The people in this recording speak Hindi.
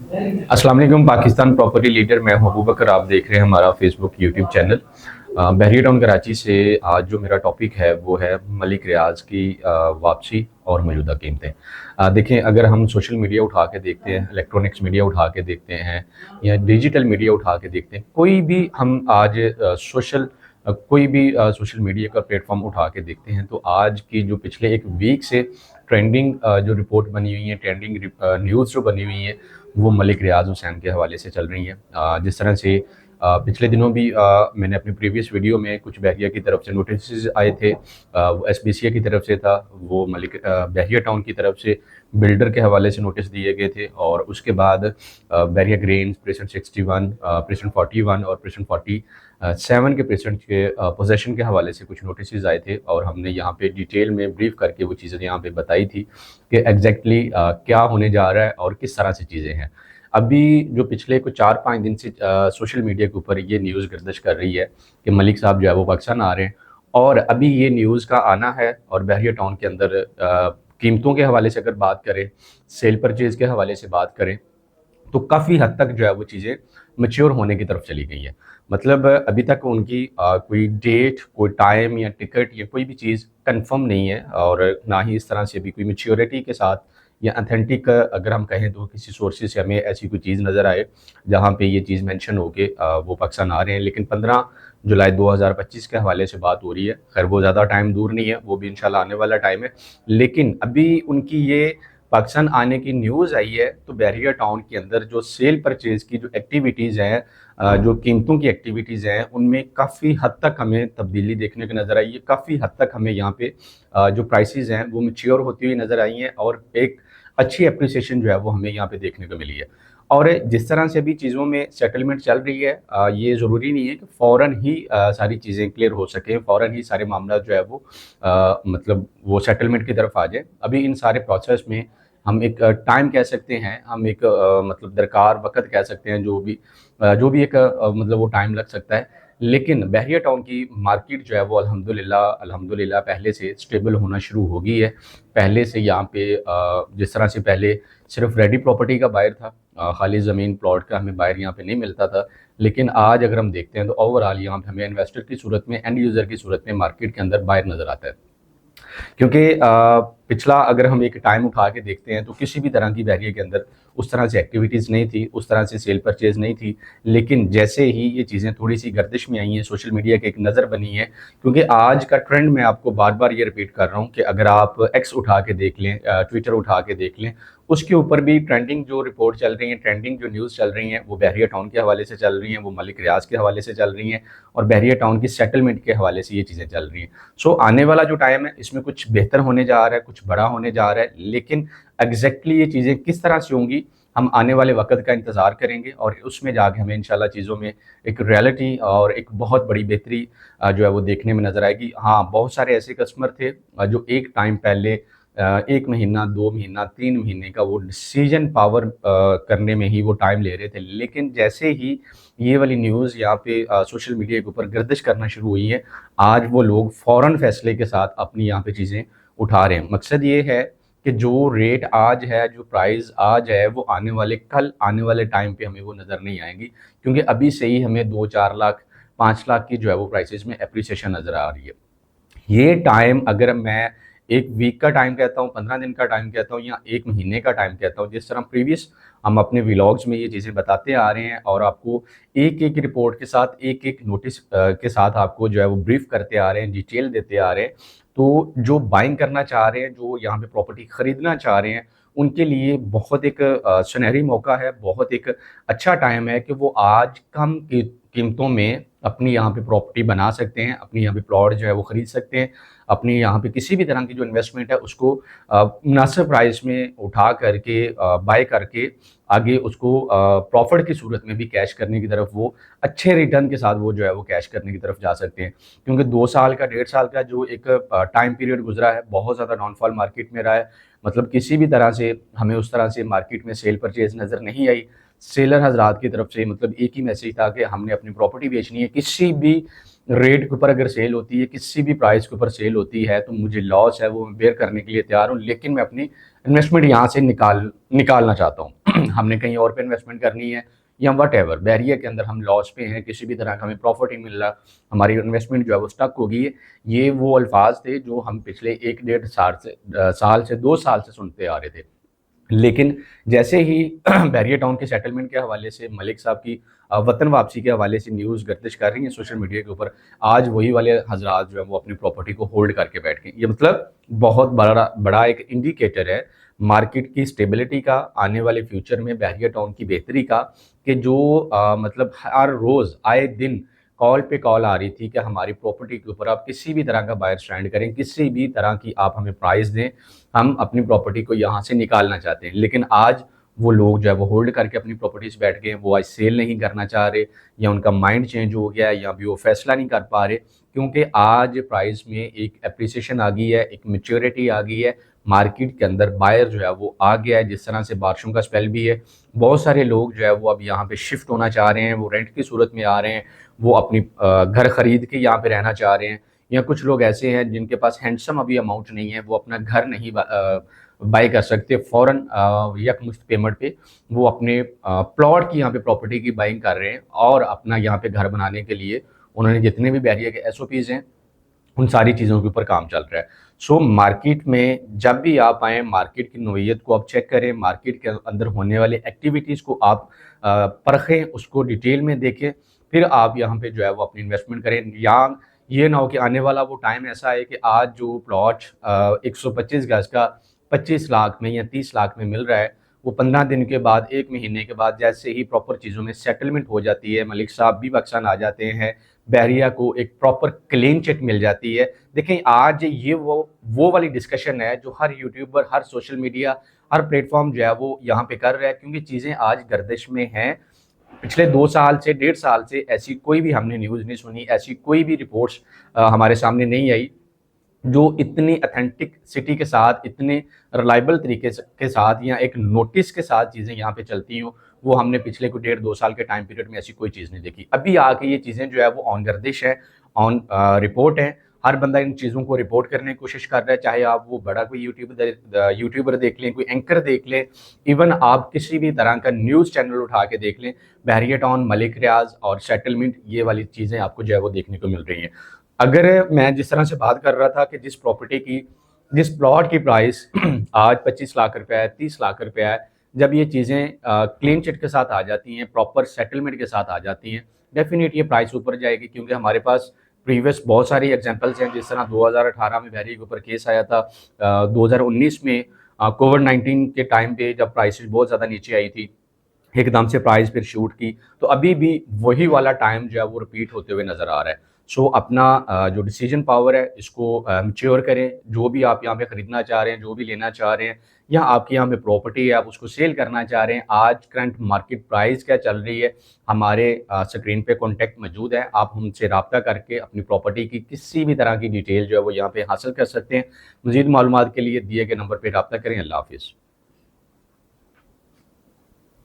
अस्सलाम वालेकुम। पाकिस्तान प्रॉपर्टी लीडर मैं हूं अबू बकर। आप देख रहे हैं हमारा फेसबुक यूट्यूब चैनल। बहरिया टाउन कराची से आज जो मेरा टॉपिक है वो है मलिक रियाज की वापसी और मौजूदा कीमतें। देखें, अगर हम सोशल मीडिया उठा के देखते हैं, इलेक्ट्रॉनिक्स मीडिया उठा के देखते हैं या डिजिटल मीडिया उठा के देखते हैं, कोई भी हम आज कोई भी सोशल मीडिया का प्लेटफॉर्म उठा के देखते हैं तो आज की जो पिछले एक वीक से ट्रेंडिंग जो रिपोर्ट बनी हुई है, ट्रेंडिंग न्यूज़ जो बनी हुई है, वो मलिक रियाज हुसैन के हवाले से चल रही हैं। जिस तरह से पिछले दिनों भी मैंने अपनी प्रीवियस वीडियो में कुछ बहरिया की तरफ से नोटिस आए थे, वो एसबीसीए की तरफ से था, वो बहरिया टाउन की तरफ से बिल्डर के हवाले से नोटिस दिए गए थे, और उसके बाद बहरिया ग्रेन्स प्रेसेंट 61, प्रेसेंट 41 और प्रेसेंट 47 के प्रेसेंट के पोजेशन के हवाले से कुछ नोटिस आए थे, और हमने यहाँ पे डिटेल में ब्रीफ करके वो चीज़ें यहाँ पे बताई थी कि एग्जैक्टली क्या होने जा रहा है और किस तरह से चीज़ें हैं। अभी जो पिछले कुछ 4-5 दिन से सोशल मीडिया के ऊपर ये न्यूज़ गर्दिश कर रही है कि मलिक साहब जो है वो पाकिस्तान आ रहे हैं, और अभी ये न्यूज़ का आना है। और बहरिया टाउन के अंदर कीमतों के हवाले से अगर बात करें, सेल परचेज़ के हवाले से बात करें, तो काफ़ी हद तक जो है वो चीज़ें मैच्योर होने की तरफ चली गई हैं। मतलब अभी तक उनकी कोई डेट, कोई टाइम या टिकट या कोई भी चीज़ कंफर्म नहीं है, और ना ही इस तरह से अभी कोई मैच्योरिटी के साथ या ऑथेंटिक अगर हम कहें तो किसी सोर्सेज से हमें ऐसी कोई चीज़ नज़र आए जहाँ पे ये चीज़ मेंशन हो के वो पाकिस्तान आ रहे हैं। लेकिन 15 जुलाई 2025 के हवाले से बात हो रही है। खैर वो ज़्यादा टाइम दूर नहीं है, वो भी इंशाल्लाह आने वाला टाइम है। लेकिन अभी उनकी ये पाकिस्तान आने की न्यूज़ आई है, तो बहरिया टाउन के अंदर जो सेल परचेज़ की जो एक्टिविटीज़ हैं, जो कीमतों की एक्टिविटीज़ हैं, उनमें काफ़ी हद तक हमें तब्दीली देखने को नज़र आई है। काफ़ी हद तक हमें यहाँ पे जो प्राइसेज़ हैं वो मैच्योर होती हुई नज़र आई हैं, और एक अच्छी एप्रिसिएशन जो है वो हमें यहाँ पे देखने को मिली है। और जिस तरह से अभी चीज़ों में सेटलमेंट चल रही है, ये ज़रूरी नहीं है कि फ़ौरन ही सारी चीज़ें क्लियर हो सकें, फ़ौरन ही सारे मामला जो है वो मतलब वो सेटलमेंट की तरफ आ जाए। अभी इन सारे प्रोसेस में हम एक टाइम कह सकते हैं, हम एक मतलब दरकार वक़्त कह सकते हैं, जो भी एक मतलब वो टाइम लग सकता है। लेकिन बहरिया टाउन की मार्केट जो है वो अल्हम्दुलिल्लाह अल्हम्दुलिल्लाह पहले से स्टेबल होना शुरू हो गई है। पहले से यहाँ पे जिस तरह से पहले सिर्फ़ रेडी प्रॉपर्टी का बायर था, खाली ज़मीन प्लॉट का हमें बायर यहाँ पे नहीं मिलता था। लेकिन आज अगर हम देखते हैं तो ओवरऑल यहाँ पे हमें इन्वेस्टर की सूरत में, एंड यूज़र की सूरत में मार्केट के अंदर बायर नज़र आता है। क्योंकि पिछला अगर हम एक टाइम उठा के देखते हैं तो किसी भी तरह की बहरिया के अंदर उस तरह से एक्टिविटीज़ नहीं थी, उस तरह से सेल परचेज़ नहीं थी। लेकिन जैसे ही ये चीज़ें थोड़ी-सी गर्दिश में आई हैं, सोशल मीडिया की एक नज़र बनी है, क्योंकि आज का ट्रेंड मैं आपको बार-बार ये रिपीट कर रहा हूँ कि अगर आप एक्स उठा के देख लें, ट्विटर उठा के देख लें, उसके ऊपर भी ट्रेंडिंग जो रिपोर्ट चल रही हैं, ट्रेंडिंग जो न्यूज़ चल रही हैं, वो बहरिया टाउन के हवाले से चल रही हैं, वो मलिक रियाज़ के हवाले से चल रही हैं, और बहरिया टाउन की सेटलमेंट के हवाले से ये चीज़ें चल रही हैं। सो आने वाला जो टाइम है इसमें कुछ बेहतर होने जा रहा है, कुछ बड़ा होने जा रहा है, लेकिन एग्जैक्टली ये चीज़ें किस तरह से होंगी, हम आने वाले वक्त का इंतज़ार करेंगे, और उसमें जाके हमें इंशाल्लाह चीज़ों में एक रियलिटी और एक बहुत बड़ी बेहतरी जो है वो देखने में नज़र आएगी। हाँ, बहुत सारे ऐसे कस्टमर थे जो एक टाइम पहले 1 महीना, 2 महीना, 3 महीने का वो डिसीजन पावर करने में ही वो टाइम ले रहे थे। लेकिन जैसे ही ये वाली न्यूज़ यहाँ पे सोशल मीडिया के ऊपर गर्दिश करना शुरू हुई है, आज वो लोग फ़ौरन फ़ैसले के साथ अपनी यहाँ पे चीज़ें उठा रहे हैं। मकसद ये है कि जो रेट आज है, जो प्राइस आज है, वो आने वाले टाइम पे हमें वो नज़र नहीं आएँगी, क्योंकि अभी से ही हमें 2-4 लाख, 5 लाख की जो है वो प्राइसेज़ में एप्रिसिएशन नज़र आ रही है। ये टाइम अगर मैं 1 वीक का टाइम कहता हूँ, 15 दिन का टाइम कहता हूँ, या 1 महीने का टाइम कहता हूँ, जिस तरह प्रीवियस हम अपने व्लॉग्स में ये चीज़ें बताते आ रहे हैं, और आपको एक-एक रिपोर्ट के साथ, एक-एक नोटिस के साथ आपको जो है वो ब्रीफ करते आ रहे हैं, डिटेल देते आ रहे हैं। तो जो बाइंग करना चाह रहे हैं, जो यहाँ पे प्रॉपर्टी खरीदना चाह रहे हैं, उनके लिए बहुत एक सुनहरी मौका है, बहुत एक अच्छा टाइम है कि वो आज कम कीमतों में अपनी यहाँ पे प्रॉपर्टी बना सकते हैं, अपनी यहाँ पे प्लॉट जो है वो खरीद सकते हैं, अपनी यहाँ पे किसी भी तरह की जो इन्वेस्टमेंट है उसको मुनासिब प्राइस में उठा करके बाय करके आगे उसको प्रॉफिट की सूरत में भी कैश करने की तरफ, वो अच्छे रिटर्न के साथ वो जो है वो कैश करने की तरफ जा सकते हैं। क्योंकि 2 साल का, 1.5 साल का जो एक टाइम पीरियड गुजरा है, बहुत ज़्यादा डाउनफॉल मार्केट में रहा है। मतलब किसी भी तरह से हमें उस तरह से मार्केट में सेल परचेज़ नज़र नहीं आई। सेलर हज़रात की तरफ से मतलब एक ही मैसेज था कि हमने अपनी प्रॉपर्टी बेचनी है, किसी भी रेट के ऊपर अगर सेल होती है, किसी भी प्राइस के ऊपर सेल होती है, तो मुझे लॉस है वो मैं बेयर करने के लिए तैयार हूँ, लेकिन मैं अपनी इन्वेस्टमेंट यहाँ से निकालना चाहता हूँ। हमने कहीं और पे इन्वेस्टमेंट करनी है या वट एवर, बहरिया के अंदर हम लॉस पे हैं, किसी भी तरह का हमें प्रॉफिट नहीं मिल रहा, हमारी इन्वेस्टमेंट जो है वो स्टक हो गई है। ये वो अल्फाज थे जो हम पिछले 1 डेढ़ साल से 2 साल से सुनते आ रहे थे। लेकिन जैसे ही बैरियर टाउन के सेटलमेंट के हवाले से, मलिक साहब की वतन वापसी के हवाले से न्यूज़ गर्दिश कर रही है सोशल मीडिया के ऊपर, आज वही वाले हजरात जो है वो अपनी प्रॉपर्टी को होल्ड करके बैठ गए। ये मतलब बहुत बड़ा बड़ा एक इंडिकेटर है मार्केट की स्टेबिलिटी का, आने वाले फ्यूचर में बैरियर टाउन की बेहतरी का, कि जो मतलब हर रोज़ आए दिन कॉल पे कॉल आ रही थी कि हमारी प्रॉपर्टी के ऊपर आप किसी भी तरह का बायर स्टैंड करें, किसी भी तरह की आप हमें प्राइस दें, हम अपनी प्रॉपर्टी को यहाँ से निकालना चाहते हैं। लेकिन आज वो लोग जो है वो होल्ड करके अपनी प्रॉपर्टीज बैठ गए, वो आज सेल नहीं करना चाह रहे, या उनका माइंड चेंज हो गया है, या भी वो फैसला नहीं कर पा रहे, क्योंकि आज प्राइस में एक एप्रिसिएशन आ गई है, एक मेच्योरिटी आ गई है, मार्केट के अंदर बायर जो है वो आ गया है। जिस तरह से बारिशों का स्पेल भी है, बहुत सारे लोग जो है वो अब यहाँ पे शिफ्ट होना चाह रहे हैं, वो रेंट की सूरत में आ रहे हैं, वो अपनी घर खरीद के यहाँ पे रहना चाह रहे हैं। या कुछ लोग ऐसे हैं जिनके पास हैंडसम अभी अमाउंट नहीं है, वो अपना घर नहीं बाय कर सकते फ़ौरन, यकमुश्त पेमेंट पे वो अपने प्लॉट की यहाँ पे प्रॉपर्टी की बाइंग कर रहे हैं, और अपना यहाँ पे घर बनाने के लिए उन्होंने जितने भी बैरियर के एसओपीज़ हैं, उन सारी चीज़ों के ऊपर काम चल रहा है। सो मार्केट में जब भी आप आएँ, मार्केट की नोयत को आप चेक करें, मार्केट के अंदर होने वाली एक्टिविटीज़ को आप परखें, उसको डिटेल में देखें, फिर आप यहाँ पे जो है वो अपनी इन्वेस्टमेंट करें। या ये ना हो कि आने वाला वो टाइम ऐसा है कि आज जो प्लॉट 125 गज का 25 लाख में या 30 लाख में मिल रहा है, वो 15 दिन के बाद, 1 महीने के बाद, जैसे ही प्रॉपर चीज़ों में सेटलमेंट हो जाती है, मलिक साहब भी बख्शान आ जाते हैं, बहरिया को एक प्रॉपर क्लीन चिट मिल जाती है। देखें, आज ये वो वाली डिस्कशन है जो हर यूट्यूबर, हर सोशल मीडिया, हर प्लेटफॉर्म जो है वो यहाँ पे कर रहा है, क्योंकि चीज़ें आज गर्दिश में हैं। पिछले 2 साल से, 1.5 साल से ऐसी कोई भी हमने न्यूज़ नहीं सुनी, ऐसी कोई भी रिपोर्ट्स हमारे सामने नहीं आई जो इतनी ऑथेंटिक सिटी के साथ, इतने रिलायबल तरीके के साथ, या एक नोटिस के साथ चीज़ें यहाँ पे चलती हों, वो हमने पिछले कोई 1.5-2 साल के टाइम पीरियड में ऐसी कोई चीज़ नहीं देखी। अभी आके ये चीज़ें जो है वो ऑन गर्दिश है, ऑन रिपोर्ट है। हर बंदा इन चीज़ों को रिपोर्ट करने की कोशिश कर रहा है, चाहे आप वो बड़ा कोई यूट्यूबर देख लें, कोई एंकर देख लें, इवन आप किसी भी तरह का न्यूज़ चैनल उठा के देख लें, बहरिया टाउन, मलिक रियाज और सेटलमेंट, ये वाली चीज़ें आपको जो है वो देखने को मिल रही हैं। अगर मैं जिस तरह से बात कर रहा था कि जिस प्लॉट की प्राइस आज 25 लाख रुपया है, 30 लाख रुपया है, जब ये चीज़ें क्लीन चिट के साथ आ जाती हैं, प्रॉपर सेटलमेंट के साथ आ जाती हैं, डेफिनेट ये प्राइस ऊपर जाएगी। क्योंकि हमारे पास प्रीवियस बहुत सारी एग्जांपल्स हैं, जिस तरह 2018 में बहरिया के ऊपर केस आया था, 2019 में कोविड-19 के टाइम पे जब प्राइसेस बहुत ज़्यादा नीचे आई थी, एकदम से प्राइस फिर शूट की, तो अभी भी वही वाला टाइम जो है वो रिपीट होते हुए नज़र आ रहा है। सो अपना जो डिसीजन पावर है इसको मैच्योर करें। जो भी आप यहाँ पे ख़रीदना चाह रहे हैं, जो भी लेना चाह रहे हैं, या आपकी यहाँ पे प्रॉपर्टी है आप उसको सेल करना चाह रहे हैं, आज करंट मार्केट प्राइस क्या चल रही है, हमारे स्क्रीन पे कॉन्टैक्ट मौजूद है, आप हमसे रब्ता करके अपनी प्रॉपर्टी की किसी भी तरह की डिटेल जो है वो यहाँ पे हासिल कर सकते हैं। मज़ीद मालूमात के लिए दिए गए नंबर पर रब्ता करें। अल्लाह हाफ़िज़।